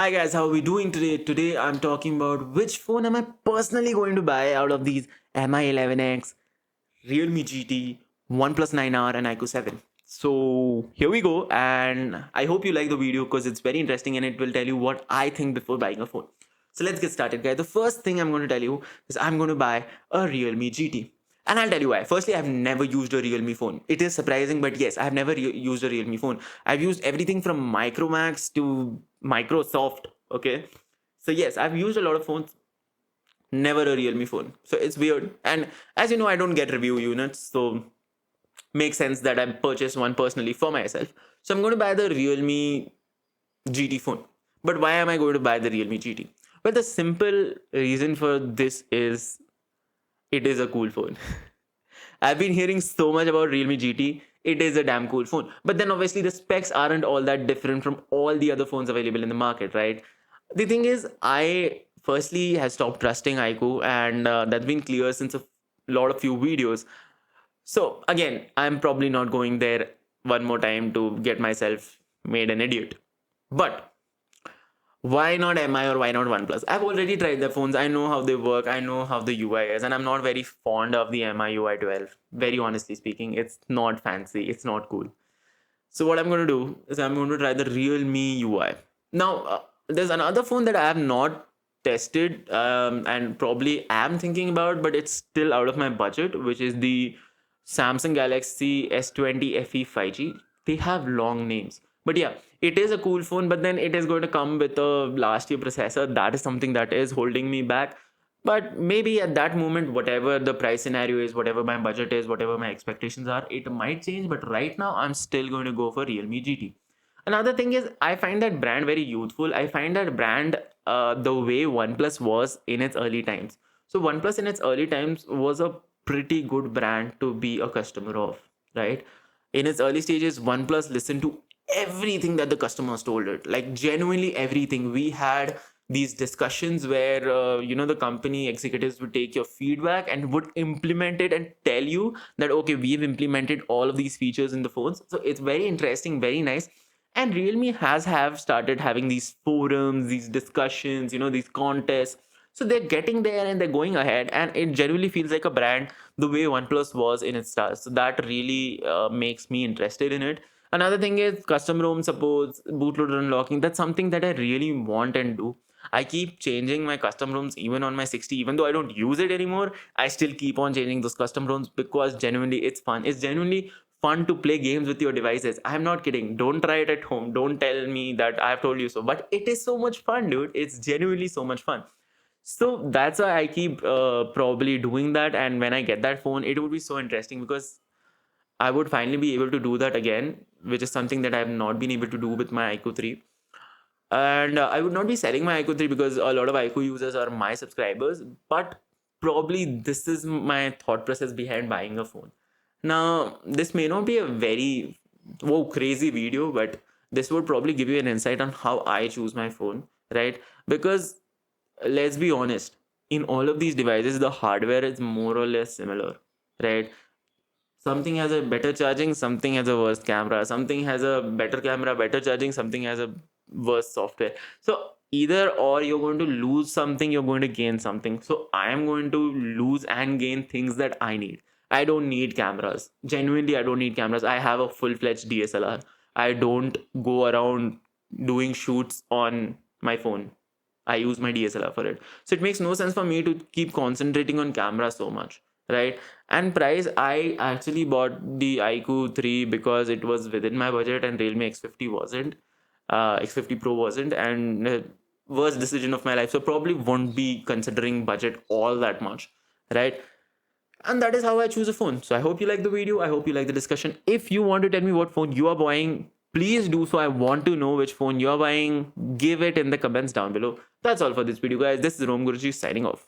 Hi guys, how are we doing today? Today I'm talking about which phone am I personally going to buy out of these Mi11X, Realme GT, OnePlus 9R and iQOO 7. So here we go, and I hope you like the video because it's very interesting and it will tell you what I think before buying a phone. So let's get started guys. The first thing I'm going to tell you is I'm going to buy a Realme GT. And I'll tell you why. Firstly, I've never used a Realme phone. It is surprising, but yes, I've never used a Realme phone. I've used everything from Micromax to Microsoft. Okay. So yes, I've used a lot of phones, never a Realme phone. So it's weird. And as you know, I don't get review units. So makes sense that I purchased one personally for myself. So I'm going to buy the Realme GT phone. But why am I going to buy the Realme GT? Well, the simple reason for this is it is a cool phone. I've been hearing so much about Realme GT. It is a damn cool phone. But then obviously the specs aren't all that different from all the other phones available in the market, right? The thing is, I firstly have stopped trusting iQOO, and that's been clear since a lot of few videos. So again, I'm probably not going there one more time to get myself made an idiot. But why not MI or why not OnePlus? I've already tried the phones. I know how they work. I know how the UI is, and I'm not very fond of the MI UI 12. Very honestly speaking, it's not fancy. It's not cool. So what I'm going to do is I'm going to try the Realme UI. Now, there's another phone that I have not tested and probably am thinking about, but it's still out of my budget, which is the Samsung Galaxy S20 FE 5G. They have long names. But yeah, it is a cool phone, but then it is going to come with a last year processor. That is something that is holding me back. But maybe at that moment, whatever the price scenario is, whatever my budget is, whatever my expectations are, it might change. But right now, I'm still going to go for Realme GT. Another thing is, I find that brand very youthful. I find that brand the way OnePlus was in its early times. So OnePlus in its early times was a pretty good brand to be a customer of, right? In its early stages, OnePlus listened to everything that the customers told it, like genuinely everything. We had these discussions where the company executives would take your feedback and would implement it and tell you that okay, we've implemented all of these features in the phones. So it's very interesting, very nice. And Realme has have started having these forums, these discussions, these contests. So they're getting there and they're going ahead, and it genuinely feels like a brand the way OnePlus was in its start. So that really makes me interested in it. Another thing is custom ROM supports, bootloader unlocking. That's something that I really want and do. I keep changing my custom ROMs even on my 60, even though I don't use it anymore. I still keep on changing those custom ROMs because genuinely it's fun. It's genuinely fun to play games with your devices. I'm not kidding. Don't try it at home. Don't tell me that I've told you so. But it is so much fun, dude. It's genuinely so much fun. So that's why I keep probably doing that. And when I get that phone, it would be so interesting because I would finally be able to do that again, which is something that I have not been able to do with my iQOO 3. And I would not be selling my iQOO 3 because a lot of iQOO users are my subscribers, but probably this is my thought process behind buying a phone. Now, this may not be a very crazy video, but this would probably give you an insight on how I choose my phone, right? Because let's be honest, in all of these devices, the hardware is more or less similar, right? Something has a better charging, something has a worse camera, something has a better camera, better charging, something has a worse software. So either or you're going to lose something, you're going to gain something. So I am going to lose and gain things that I need. I don't need cameras. Genuinely, I don't need cameras. I have a full-fledged DSLR. I don't go around doing shoots on my phone. I use my DSLR for it. So it makes no sense for me to keep concentrating on camera so much, right? And price, I actually bought the iQOO 3 because it was within my budget and Realme X50 wasn't. X50 Pro wasn't, and worst decision of my life. So probably won't be considering budget all that much, right? And that is how I choose a phone. So I hope you like the video. I hope you like the discussion. If you want to tell me what phone you are buying, please do so. I want to know which phone you are buying. Give it in the comments down below. That's all for this video, guys. This is Rom Guruji signing off.